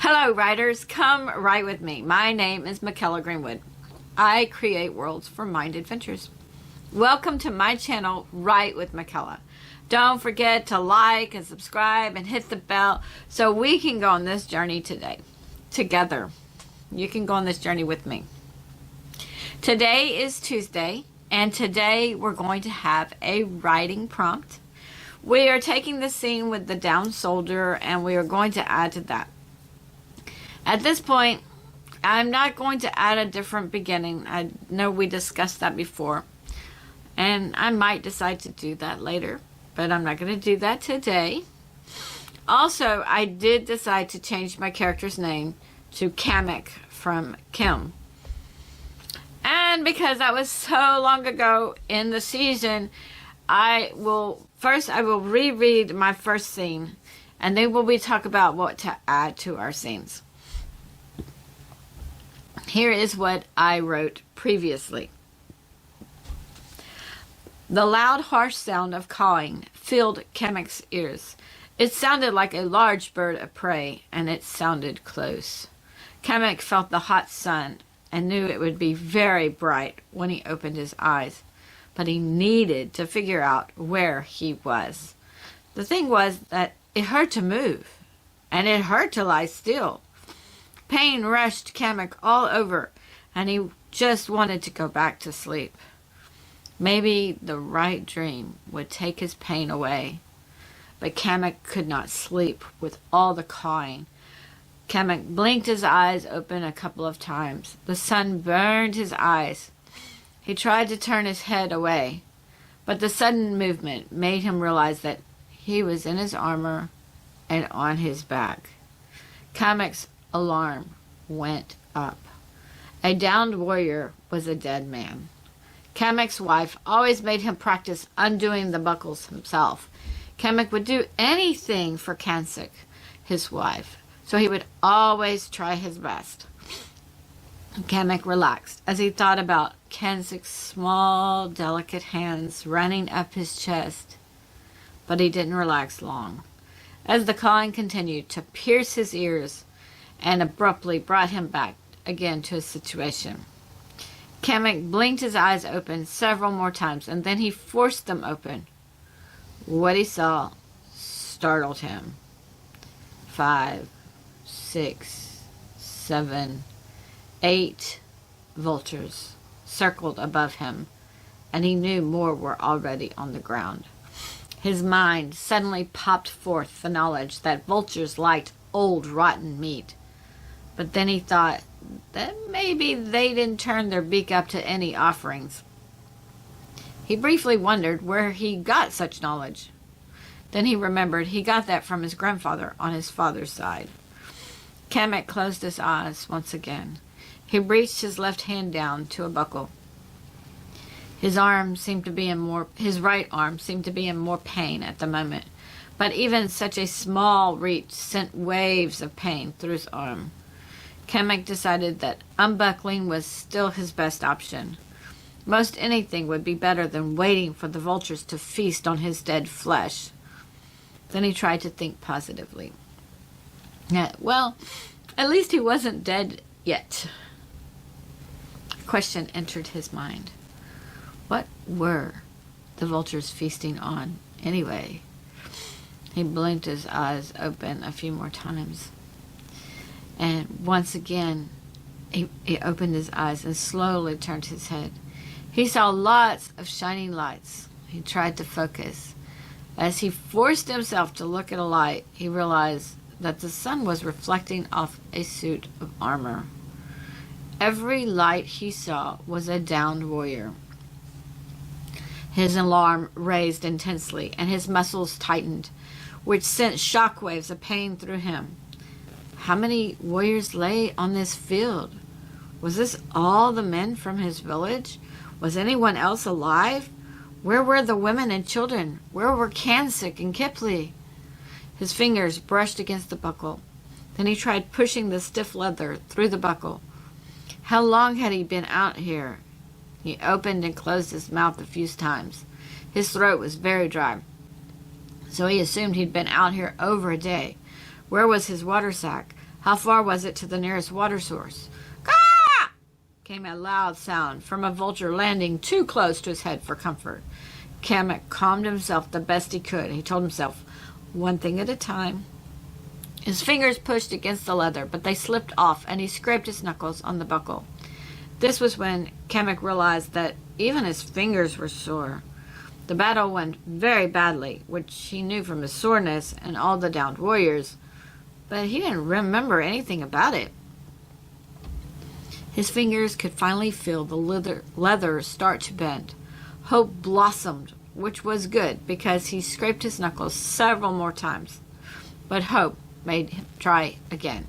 Hello writers, come write with me. My name is Mykela Greenwood. I create worlds for mind adventures. Welcome to my channel, Write with Mykela. Don't forget to like and subscribe and hit the bell so we can go on this journey today. Together. You can go on this journey with me. Today is Tuesday, and today we're going to have a writing prompt. We are taking the scene with the downed soldier and we are going to add to that. At this point, I'm not going to add a different beginning. I know we discussed that before. And I might decide to do that later, but I'm not going to do that today. Also, I did decide to change my character's name to Kamek from Kim. And because that was so long ago in the season, I will reread my first scene, and then we talk about what to add to our scenes. Here is what I wrote previously. The loud, harsh sound of cawing filled Kamek's ears. It sounded like a large bird of prey, and it sounded close. Kamek felt the hot sun and knew it would be very bright when he opened his eyes, but he needed to figure out where he was. The thing was that it hurt to move, and it hurt to lie still. Pain rushed Kamek all over, and he just wanted to go back to sleep. Maybe the right dream would take his pain away. But Kamek could not sleep with all the cawing. Kamek blinked his eyes open a couple of times. The sun burned his eyes. He tried to turn his head away, but the sudden movement made him realize that he was in his armor and on his back. Kamek's alarm went up. A downed warrior was a dead man. Kamek's wife always made him practice undoing the buckles himself. Kamek would do anything for Kansik, his wife, so he would always try his best. Kamek relaxed as he thought about Kansik's small, delicate hands running up his chest, but he didn't relax long, as the cawing continued to pierce his ears and abruptly brought him back again to his situation. Kamek blinked his eyes open several more times, and then he forced them open. What he saw startled him. 5, 6, 7, 8 vultures circled above him, and he knew more were already on the ground. His mind suddenly popped forth the knowledge that vultures liked old rotten meat. But then he thought that maybe they didn't turn their beak up to any offerings. He briefly wondered where he got such knowledge. Then he remembered he got that from his grandfather on his father's side. Kamek closed his eyes once again. He reached his left hand down to a buckle. His right arm seemed to be in more pain at the moment, but even such a small reach sent waves of pain through his arm. Kamek decided that unbuckling was still his best option. Most anything would be better than waiting for the vultures to feast on his dead flesh. Then he tried to think positively. Well, at least he wasn't dead yet. A question entered his mind. What were the vultures feasting on anyway? He blinked his eyes open a few more times. And once again, he opened his eyes and slowly turned his head. He saw lots of shining lights. He tried to focus. As he forced himself to look at a light, he realized that the sun was reflecting off a suit of armor. Every light he saw was a downed warrior. His alarm raised intensely, and his muscles tightened, which sent shockwaves of pain through him. How many warriors lay on this field? Was this all the men from his village? Was anyone else alive? Where were the women and children? Where were Kansik and Kipli? His fingers brushed against the buckle. Then he tried pushing the stiff leather through the buckle. How long had he been out here? He opened and closed his mouth a few times. His throat was very dry, so he assumed he'd been out here over a day. Where was his water sack? How far was it to the nearest water source? Caw! Came a loud sound from a vulture landing too close to his head for comfort. Kamek calmed himself the best he could. He told himself, one thing at a time. His fingers pushed against the leather, but they slipped off, and he scraped his knuckles on the buckle. This was when Kamek realized that even his fingers were sore. The battle went very badly, which he knew from his soreness and all the downed warriors, but he didn't remember anything about it. His fingers could finally feel the leather start to bend. Hope blossomed, which was good because he scraped his knuckles several more times. But hope made him try again.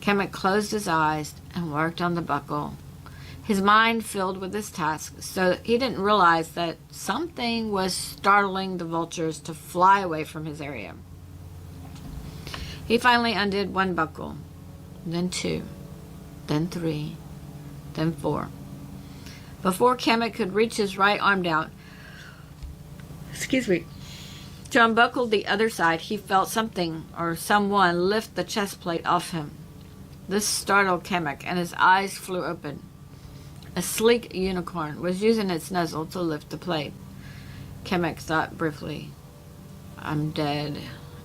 Kamek closed his eyes and worked on the buckle. His mind filled with his task, so he didn't realize that something was startling the vultures to fly away from his area. He finally undid one buckle, then two, then three, then four. Before Kamek could reach his right arm down, to unbuckle the other side, he felt something or someone lift the chest plate off him. This startled Kamek, and his eyes flew open. A sleek unicorn was using its muzzle to lift the plate. Kamek thought briefly, I'm dead.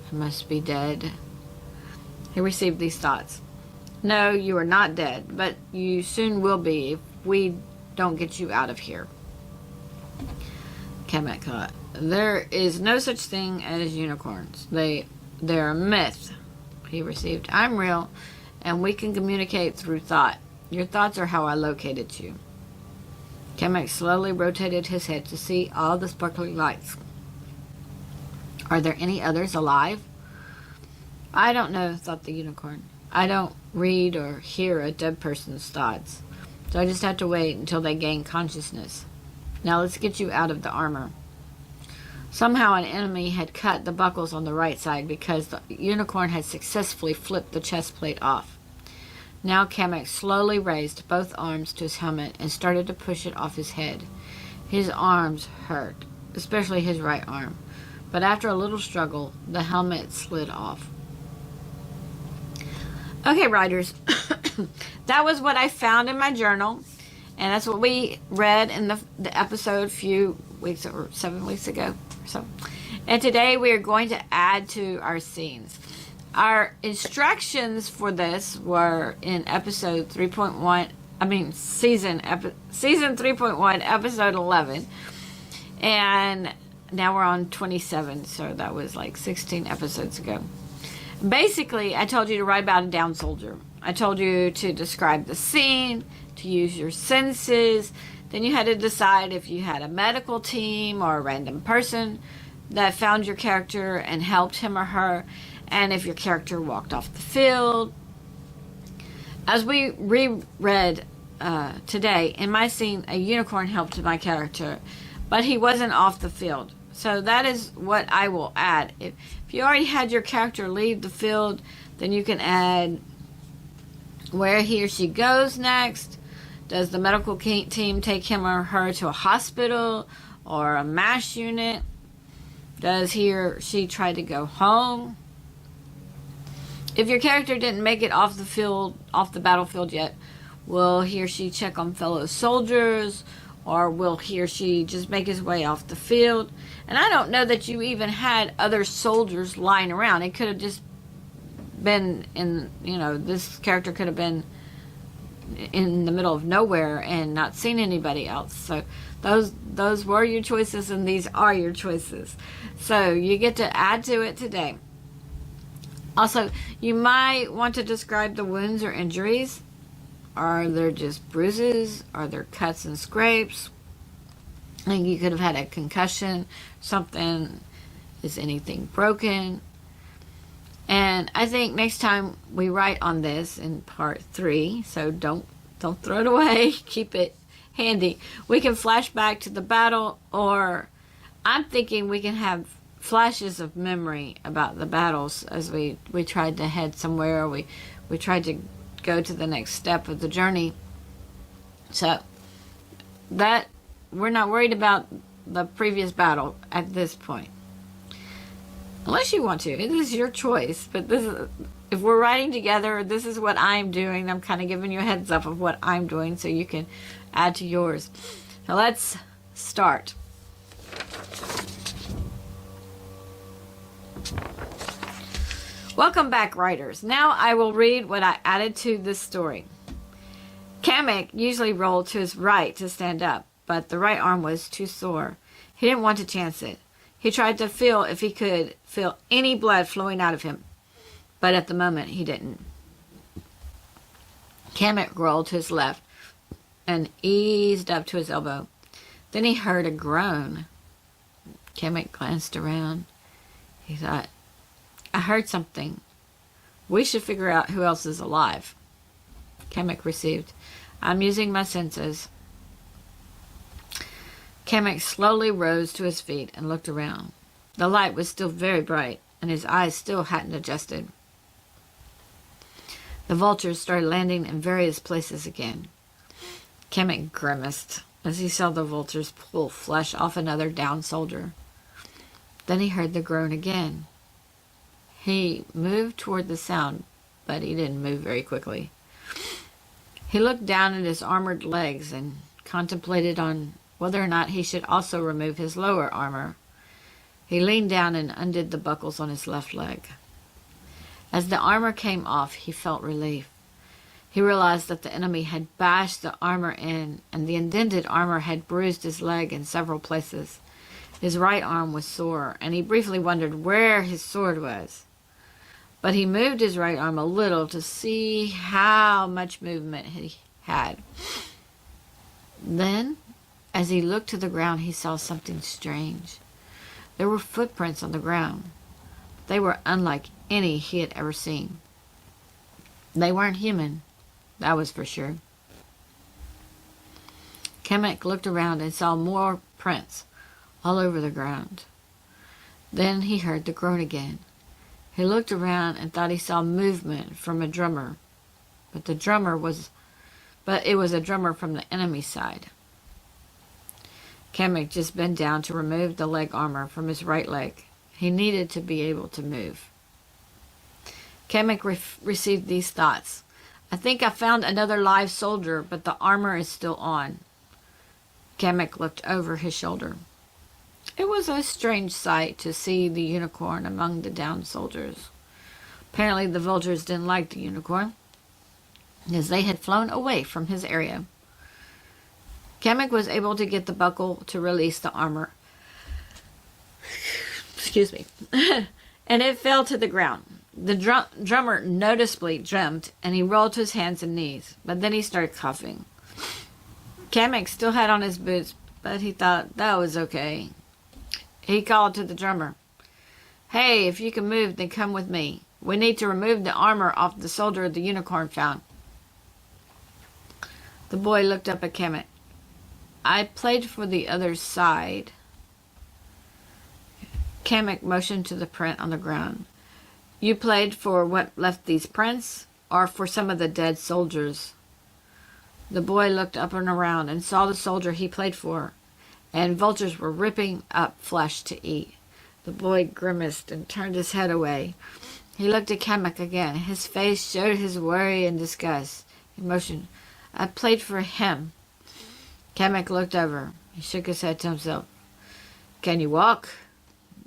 I must be dead. He received these thoughts. No, you are not dead, but you soon will be if we don't get you out of here. Kamek thought, there is no such thing as unicorns. They're a myth. He received, I'm real, and we can communicate through thought. Your thoughts are how I located you. Kamek slowly rotated his head to see all the sparkling lights. Are there any others alive? I don't know, thought the unicorn. I don't read or hear a dead person's thoughts, so I just have to wait until they gain consciousness. Now let's get you out of the armor. Somehow an enemy had cut the buckles on the right side because the unicorn had successfully flipped the chest plate off. Now Kamek slowly raised both arms to his helmet and started to push it off his head. His arms hurt, especially his right arm, but after a little struggle, the helmet slid off. Okay, writers, that was what I found in my journal, and that's what we read in the episode a few weeks or 7 weeks ago or so. And today we are going to add to our scenes. Our instructions for this were in episode 3.1, season 3.1, episode 11. And now we're on 27, so that was like 16 episodes ago. Basically, I told you to write about a down soldier. I told you to describe the scene, to use your senses. Then you had to decide if you had a medical team or a random person that found your character and helped him or her, and if your character walked off the field. As we reread today, in my scene, a unicorn helped my character, but he wasn't off the field. So that is what I will add. If you already had your character leave the field, then you can add where he or she goes next. Does the medical team take him or her to a hospital or a MASH unit? Does he or she try to go home? If your character didn't make it off the battlefield yet, will he or she check on fellow soldiers, or will he or she just make his way off the field? And I don't know that you even had other soldiers lying around. It could have just been this character could have been in the middle of nowhere and not seen anybody else. So those were your choices, and these are your choices. So you get to add to it today. Also, you might want to describe the wounds or injuries. Are there just bruises? Are there cuts and scrapes? I think you could have had a concussion, something. Is anything broken? And I think next time we write on this in part 3, so don't throw it away. Keep it handy. We can flash back to the battle, or I'm thinking we can have flashes of memory about the battles as we tried to head somewhere, or we tried to go to the next step of the journey. So that we're not worried about the previous battle at this point. Unless you want to. It is your choice, but if we're writing together, this is what I'm doing. I'm kind of giving you a heads up of what I'm doing so you can add to yours. So let's start. Welcome back, writers. Now I will read what I added to this story. Kamek usually rolled to his right to stand up, but the right arm was too sore. He didn't want to chance it. He tried to feel if he could feel any blood flowing out of him, but at the moment he didn't. Kamek rolled to his left and eased up to his elbow. Then he heard a groan. Kamek glanced around. He thought, I heard something. We should figure out who else is alive. Kamek received, I'm using my senses. Kamek slowly rose to his feet and looked around. The light was still very bright, and his eyes still hadn't adjusted. The vultures started landing in various places again. Kamek grimaced as he saw the vultures pull flesh off another downed soldier. Then he heard the groan again. He moved toward the sound, but he didn't move very quickly. He looked down at his armored legs and contemplated on whether or not he should also remove his lower armor. He leaned down and undid the buckles on his left leg. As the armor came off, he felt relief. He realized that the enemy had bashed the armor in, and the indented armor had bruised his leg in several places. His right arm was sore, and he briefly wondered where his sword was. But he moved his right arm a little to see how much movement he had. Then, as he looked to the ground, he saw something strange. There were footprints on the ground. They were unlike any he had ever seen. They weren't human, that was for sure. Kamek looked around and saw more prints all over the ground. Then he heard the groan again. He looked around and thought he saw movement from a drummer, but it was a drummer from the enemy side. Kamek just bent down to remove the leg armor from his right leg. He needed to be able to move. Kamek received these thoughts. I think I found another live soldier, but the armor is still on. Kamek looked over his shoulder. It was a strange sight to see the unicorn among the downed soldiers. Apparently the vultures didn't like the unicorn, as they had flown away from his area. Kamek was able to get the buckle to release the armor. Excuse me. And it fell to the ground. The drummer noticeably jumped, and he rolled to his hands and knees, but then he started coughing. Kamek still had on his boots, but he thought that was okay. He called to the drummer. Hey, if you can move, then come with me. We need to remove the armor off the soldier the unicorn found. The boy looked up at Kamek. I played for the other side. Kamek motioned to the print on the ground. You played for what left these prints, or for some of the dead soldiers? The boy looked up and around and saw the soldier he played for, and vultures were ripping up flesh to eat. The boy grimaced and turned his head away. He looked at Kamek again. His face showed his worry and disgust. He motioned. I played for him. Kamek looked over. He shook his head to himself. Can you walk?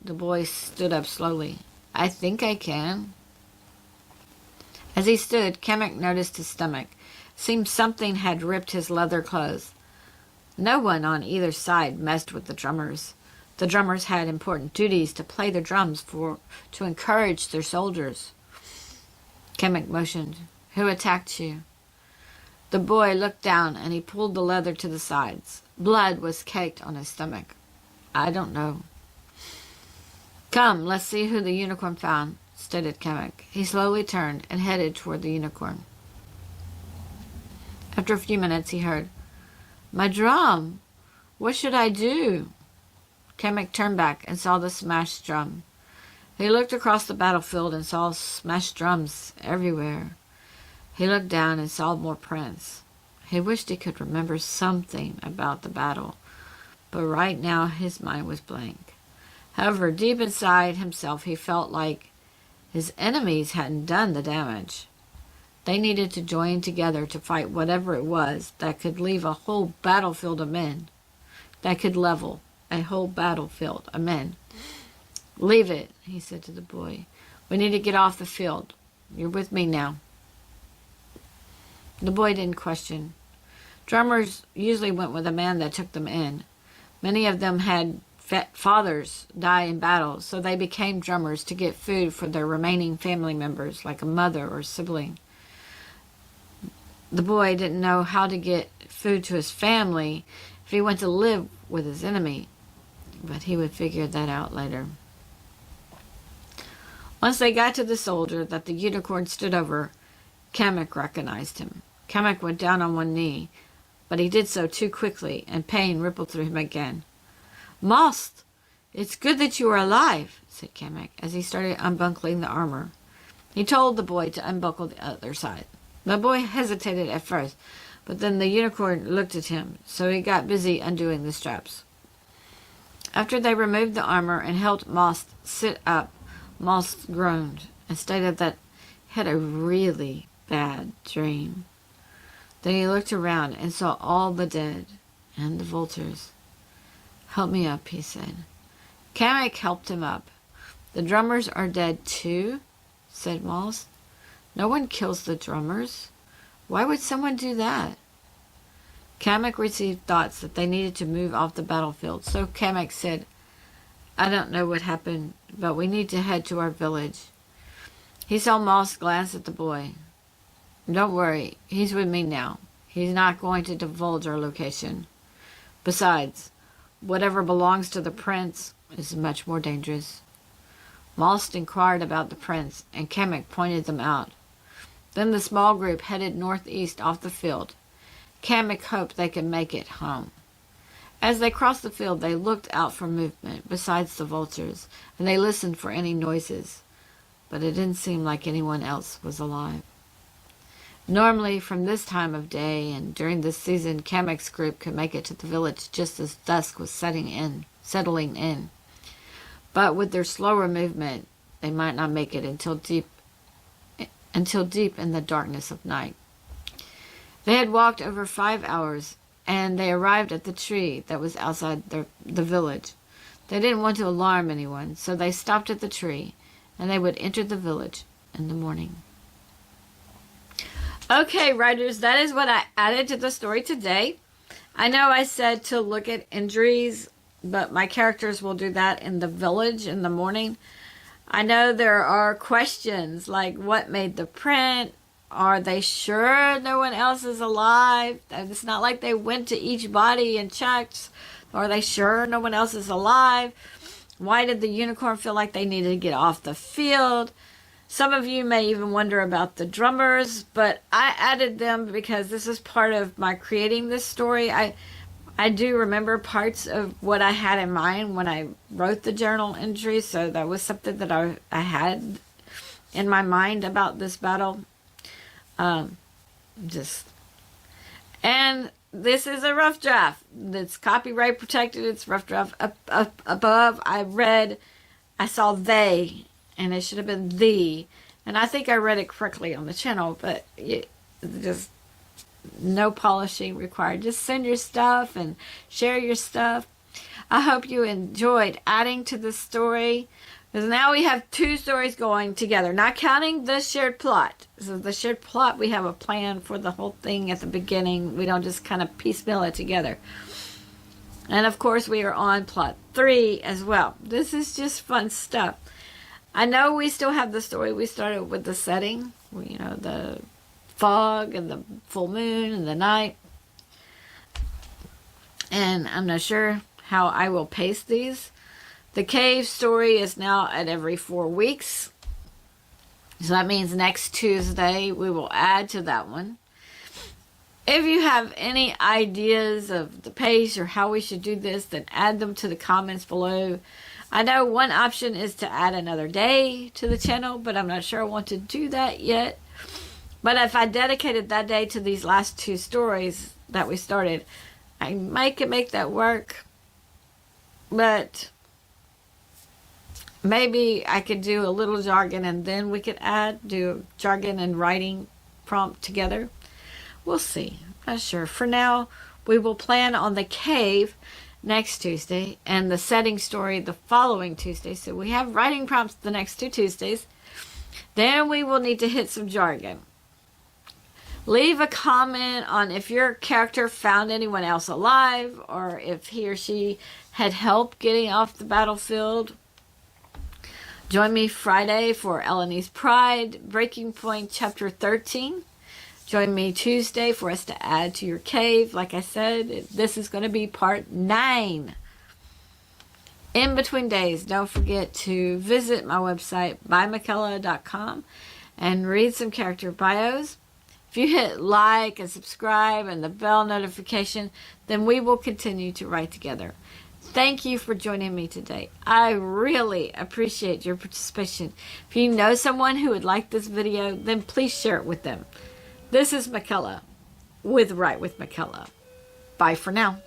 The boy stood up slowly. I think I can. As he stood, Kamek noticed his stomach. It seemed something had ripped his leather clothes. No one on either side messed with the drummers. The drummers had important duties to play the drums to encourage their soldiers. Kamek motioned. Who attacked you? The boy looked down and he pulled the leather to the sides. Blood was caked on his stomach. I don't know. Come, let's see who the unicorn found, stated Kamek. He slowly turned and headed toward the unicorn. After a few minutes he heard, My drum! What should I do? Kamek turned back and saw the smashed drum. He looked across the battlefield and saw smashed drums everywhere. He looked down and saw more prints. He wished he could remember something about the battle, but right now his mind was blank. However, deep inside himself he felt like His enemies hadn't done the damage. They needed to join together to fight whatever it was that could leave a whole battlefield of men. That could level a whole battlefield of men. "Leave it," he said to the boy. "We need to get off the field. You're with me now." The boy didn't question. Drummers usually went with a man that took them in. Many of them had fathers die in battle, so they became drummers to get food for their remaining family members, like a mother or sibling. The boy didn't know how to get food to his family if he went to live with his enemy, but he would figure that out later. Once they got to the soldier that the unicorn stood over, Kamek recognized him. Kamek went down on one knee, but he did so too quickly, and pain rippled through him again. "Most, it's good that you are alive," said Kamek, as he started unbuckling the armor. He told the boy to unbuckle the other side. The boy hesitated at first, but then the unicorn looked at him, so he got busy undoing the straps. After they removed the armor and helped Most sit up, Most groaned and stated that he had a really bad dream. Then he looked around and saw all the dead and the vultures. "Help me up," he said. Kamek helped him up. "The drummers are dead too," said Most. "No one kills the drummers. Why would someone do that?" Kamek received thoughts that they needed to move off the battlefield, so Kamek said, "I don't know what happened, but we need to head to our village." He saw Moss glance at the boy. "Don't worry, he's with me now. He's not going to divulge our location. Besides, whatever belongs to the prince is much more dangerous." Moss inquired about the prince, and Kamek pointed them out. Then the small group headed northeast off the field. Kamek hoped they could make it home. As they crossed the field, they looked out for movement besides the vultures, and they listened for any noises. But it didn't seem like anyone else was alive. Normally, from this time of day and during this season, Kamek's group could make it to the village just as dusk was settling in. But with their slower movement, they might not make it until deep in the darkness of night. They had walked over 5 hours, and they arrived at the tree that was outside the village. They didn't want to alarm anyone, so they stopped at the tree, and they would enter the village in the morning. Okay, writers, that is what I added to the story today. I know I said to look at injuries, but my characters will do that in the village in the morning. I know there are questions like what made the print? Are they sure no one else is alive? It's not like they went to each body and checked. Are they sure no one else is alive? Why did the unicorn feel like they needed to get off the field? Some of you may even wonder about the drummers, but I added them because this is part of my creating this story. I do remember parts of what I had in mind when I wrote the journal entry, so that was something that I had in my mind about this battle. And this is a rough draft. It's copyright protected. It's rough draft. Up above, I saw they, and it should have been the, and I think I read it correctly on the channel, but just no polishing required. Just send your stuff and share your stuff. I hope you enjoyed adding to the story, because now we have 2 stories going together, not counting the shared plot. So the shared plot, we have a plan for the whole thing at the beginning. We don't just kind of piecemeal it together. And of course, we are on plot 3 as well. This is just fun stuff. I know we still have the story we started with, the setting, the fog and the full moon and the night. And I'm not sure how I will pace these. The cave story is now at every 4 weeks. So that means next Tuesday we will add to that one. If you have any ideas of the pace or how we should do this, then add them to the comments below. I know one option is to add another day to the channel, but I'm not sure I want to do that yet. But if I dedicated that day to these last 2 stories that we started, I might could make that work. But maybe I could do a little jargon and then we could do jargon and writing prompt together. We'll see. Not sure. For now, we will plan on the cave next Tuesday and the setting story the following Tuesday. So we have writing prompts the next 2 Tuesdays. Then we will need to hit some jargon. Leave a comment on if your character found anyone else alive or if he or she had help getting off the battlefield. Join me Friday for Eleni's Pride, Breaking Point Chapter 13. Join me Tuesday for us to add to your cave. Like I said, this is going to be part 9. In between days, don't forget to visit my website, bymykela.com, and read some character bios. If you hit like and subscribe and the bell notification, then we will continue to write together. Thank you for joining me today. I really appreciate your participation. If you know someone who would like this video, then please share it with them. This is Mykela with Write with Mykela. Bye for now.